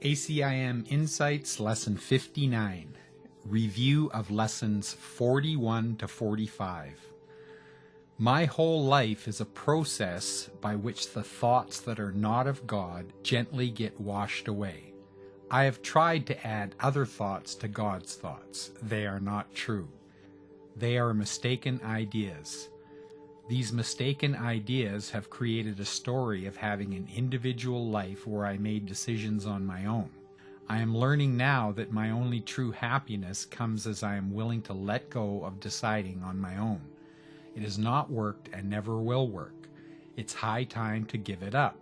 ACIM Insights Lesson 59, Review of Lessons 41 to 45. My whole life is a process by which the thoughts that are not of God gently get washed away. I have tried to add other thoughts to God's thoughts. They are not true. They are mistaken ideas. These mistaken ideas have created a story of having an individual life where I made decisions on my own. I am learning now that my only true happiness comes as I am willing to let go of deciding on my own. It has not worked and never will work. It's high time to give it up.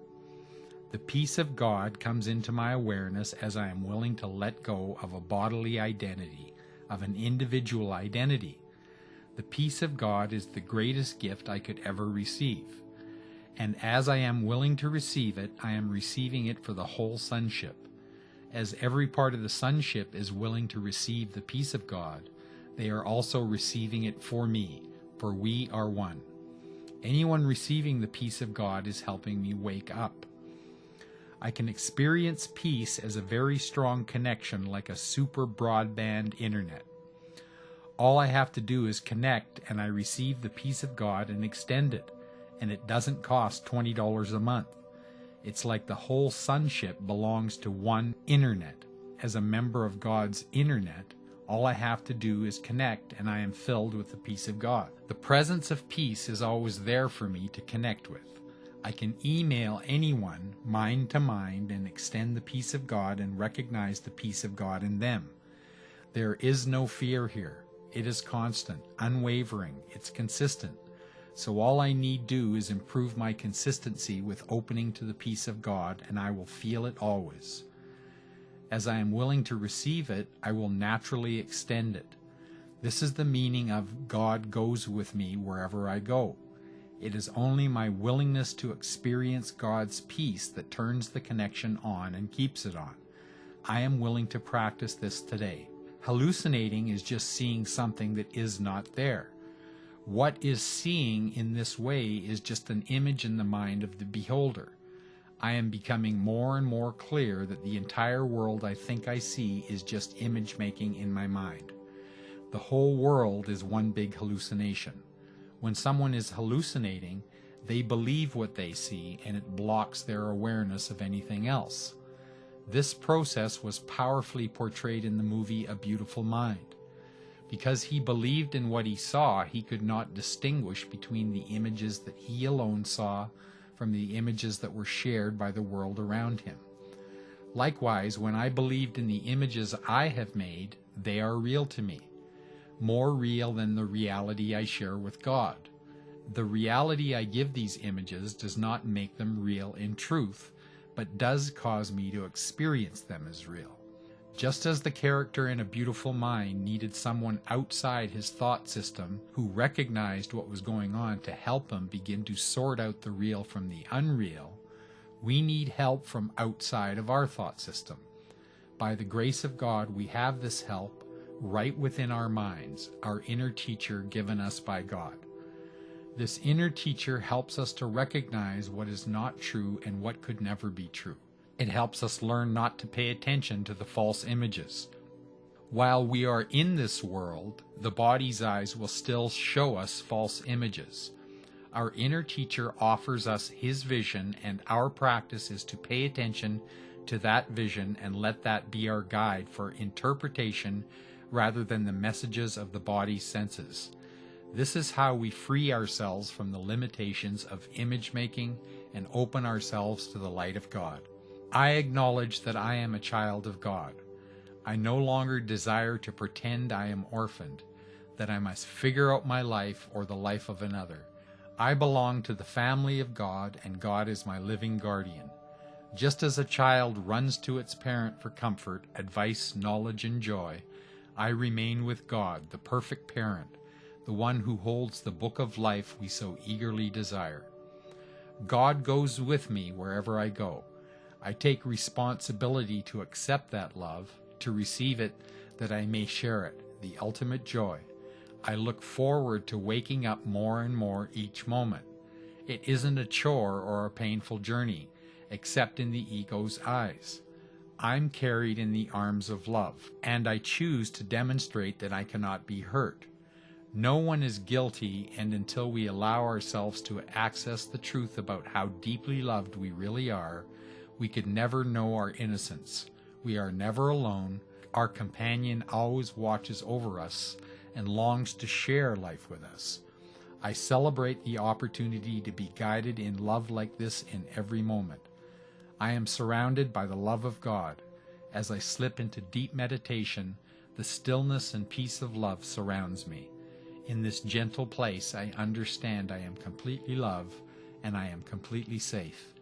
The peace of God comes into my awareness as I am willing to let go of a bodily identity, of an individual identity. The peace of God is the greatest gift I could ever receive. And as I am willing to receive it, I am receiving it for the whole sonship. As every part of the sonship is willing to receive the peace of God, they are also receiving it for me, for we are one. Anyone receiving the peace of God is helping me wake up. I can experience peace as a very strong connection like a super broadband internet. All I have to do is connect and I receive the peace of God and extend it, and it doesn't cost $20 a month. It's like the whole sonship belongs to one internet. As a member of God's internet, all I have to do is connect and I am filled with the peace of God. The presence of peace is always there for me to connect with. I can email anyone, mind to mind, and extend the peace of God and recognize the peace of God in them. There is no fear here. It is constant, unwavering, it's consistent. So all I need do is improve my consistency with opening to the peace of God, and I will feel it always. As I am willing to receive it, I will naturally extend it. This is the meaning of God goes with me wherever I go. It is only my willingness to experience God's peace that turns the connection on and keeps it on. I am willing to practice this today. Hallucinating is just seeing something that is not there. What is seeing in this way is just an image in the mind of the beholder. I am becoming more and more clear that the entire world I think I see is just image making in my mind. The whole world is one big hallucination. When someone is hallucinating, they believe what they see and it blocks their awareness of anything else. This process was powerfully portrayed in the movie A Beautiful Mind. Because he believed in what he saw, he could not distinguish between the images that he alone saw from the images that were shared by the world around him. Likewise, when I believed in the images I have made, they are real to me, more real than the reality I share with God. The reality I give these images does not make them real in truth, but does cause me to experience them as real. Just as the character in A Beautiful Mind needed someone outside his thought system who recognized what was going on to help him begin to sort out the real from the unreal, we need help from outside of our thought system. By the grace of God, we have this help right within our minds, our inner teacher given us by God. This inner teacher helps us to recognize what is not true and what could never be true. It helps us learn not to pay attention to the false images. While we are in this world, the body's eyes will still show us false images. Our inner teacher offers us his vision, and our practice is to pay attention to that vision and let that be our guide for interpretation rather than the messages of the body's senses. This is how we free ourselves from the limitations of image making and open ourselves to the light of God. I acknowledge that I am a child of God. I no longer desire to pretend I am orphaned, that I must figure out my life or the life of another. I belong to the family of God, and God is my living guardian. Just as a child runs to its parent for comfort, advice, knowledge, and joy, I remain with God, the perfect parent, the one who holds the book of life we so eagerly desire. God goes with me wherever I go. I take responsibility to accept that love, to receive it, that I may share it, the ultimate joy. I look forward to waking up more and more each moment. It isn't a chore or a painful journey, except in the ego's eyes. I'm carried in the arms of love, and I choose to demonstrate that I cannot be hurt. No one is guilty, and until we allow ourselves to access the truth about how deeply loved we really are, we could never know our innocence. We are never alone. Our companion always watches over us and longs to share life with us. I celebrate the opportunity to be guided in love like this in every moment. I am surrounded by the love of God. As I slip into deep meditation, the stillness and peace of love surrounds me. In this gentle place, I understand I am completely loved and I am completely safe.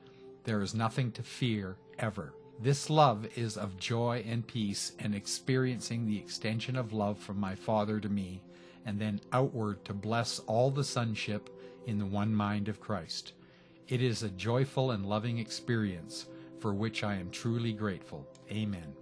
There is nothing to fear ever. This love is of joy and peace, and experiencing the extension of love from my Father to me, and then outward to bless all the sonship in the one mind of Christ. It is a joyful and loving experience for which I am truly grateful. Amen.